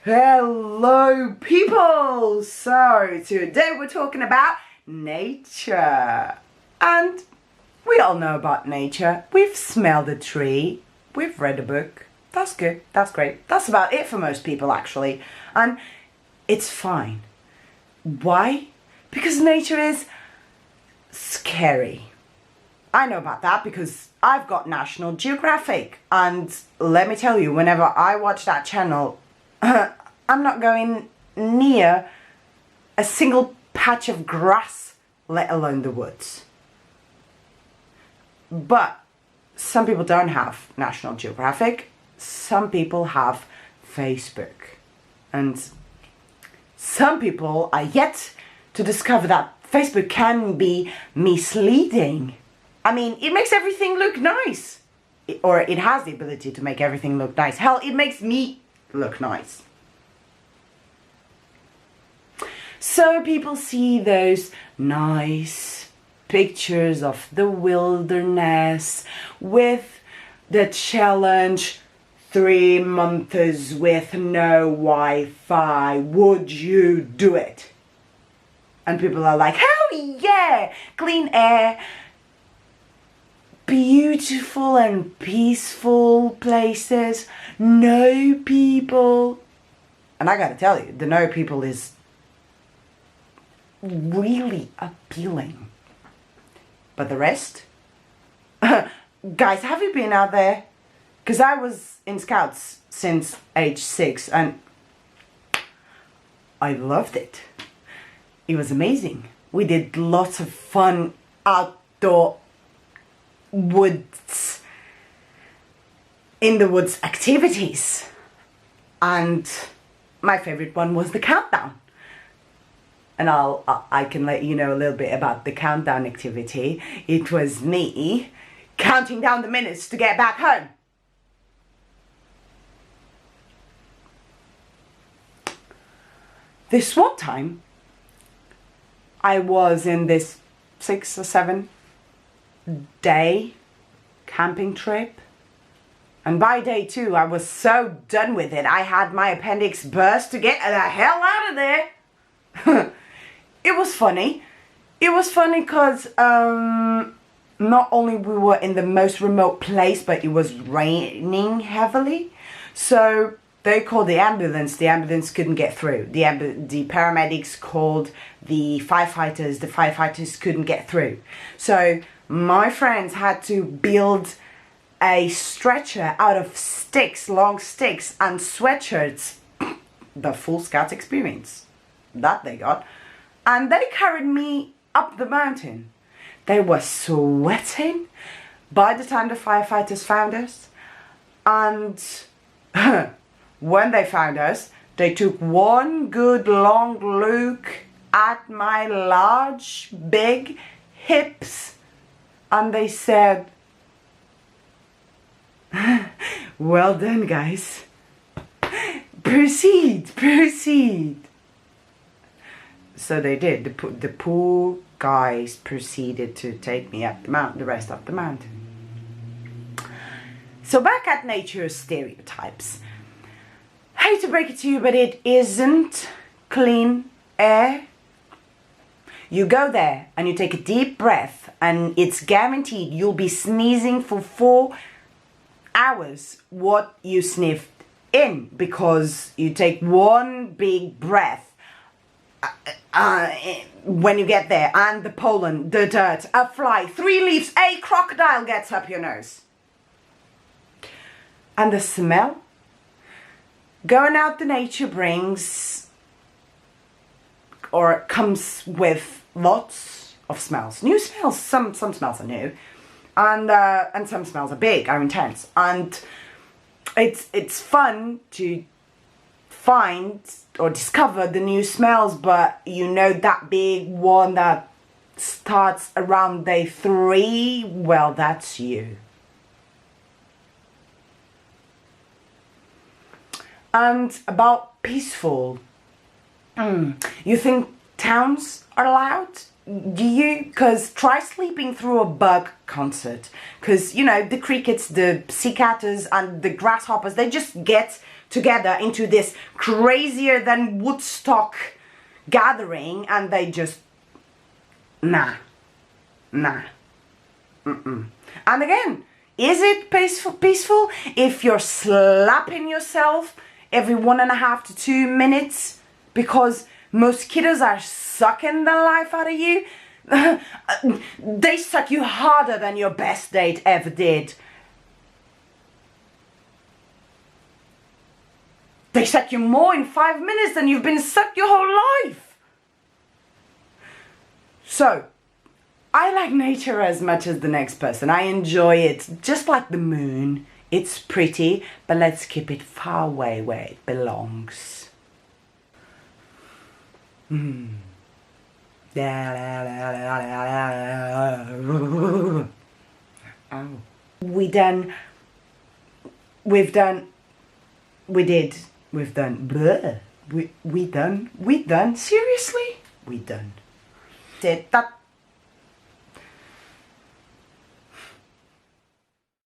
Hello people! So today we're talking about nature. And we all know about nature. We've smelled a tree. We've read a book. That's good. That's great. That's about it for most people actually. And it's fine. Why? Because nature is scary. I know about that because I've got National Geographic. And let me tell you, whenever I watch that channel, I'm not going near a single patch of grass, let alone the woods. But some people don't have National Geographic. Some people have Facebook. And some people are yet to discover that Facebook can be misleading. I mean, it makes everything look nice. Or it has the ability to make everything look nice. Hell, it makes me look nice. So people see those nice pictures of the wilderness with the challenge 3 months with no Wi-Fi. Would you do it? And people are like, hell yeah! Clean air, beautiful and peaceful places, no people. And I gotta tell you, the no people is really appealing. But the rest? Guys, have you been out there? Because I was in Scouts since age 6 and I loved it. It was amazing. We did lots of fun outdoor woods, in the woods activities. And my favorite one was the countdown. And I can let you know a little bit about the countdown activity. It was me counting down the minutes to get back home. This one time, I was in this 6 or 7 day camping trip. And by day 2, I was so done with it. I had my appendix burst to get the hell out of there. It was funny. It was funny because not only we were in the most remote place, but it was raining heavily. So they called the ambulance. The ambulance couldn't get through. The paramedics called the firefighters couldn't get through. So my friends had to build a stretcher out of sticks, long sticks and sweatshirts. The full Scout experience that they got. And they carried me up the mountain. They were sweating by the time the firefighters found us. And when they found us, they took one good long look at my large, big hips. And they said, well done, guys. Proceed, proceed. So they did. The poor guys proceeded to take me up the rest of the mountain. So back at nature stereotypes. Hate to break it to you, but it isn't clean air. You go there and you take a deep breath and it's guaranteed you'll be sneezing for 4 hours what you sniffed in, because you take one big breath when you get there, and the pollen, the dirt, a fly, 3 leaves, a crocodile gets up your nose. And the smell? Going out to nature brings, or comes with, lots of smells. New smells, some smells are new. And some smells are big, are intense. And it's fun to find or discover the new smells, but you know that big one that starts around day 3, well, that's you. And about peaceful, you think towns are allowed? Do you? Because try sleeping through a bug concert. Because, you know, the crickets, the sea catters and the grasshoppers, they just get together into this crazier than Woodstock gathering and they just... Nah. And again, is it peaceful if you're slapping yourself every 1.5 to 2 minutes because mosquitoes are sucking the life out of you? They suck you harder than your best date ever did. They suck you more in 5 minutes than you've been sucked your whole life. So, I like nature as much as the next person. I enjoy it, just like the moon. It's pretty, but let's keep it far away where it belongs. Oh. We done. Seriously? We done.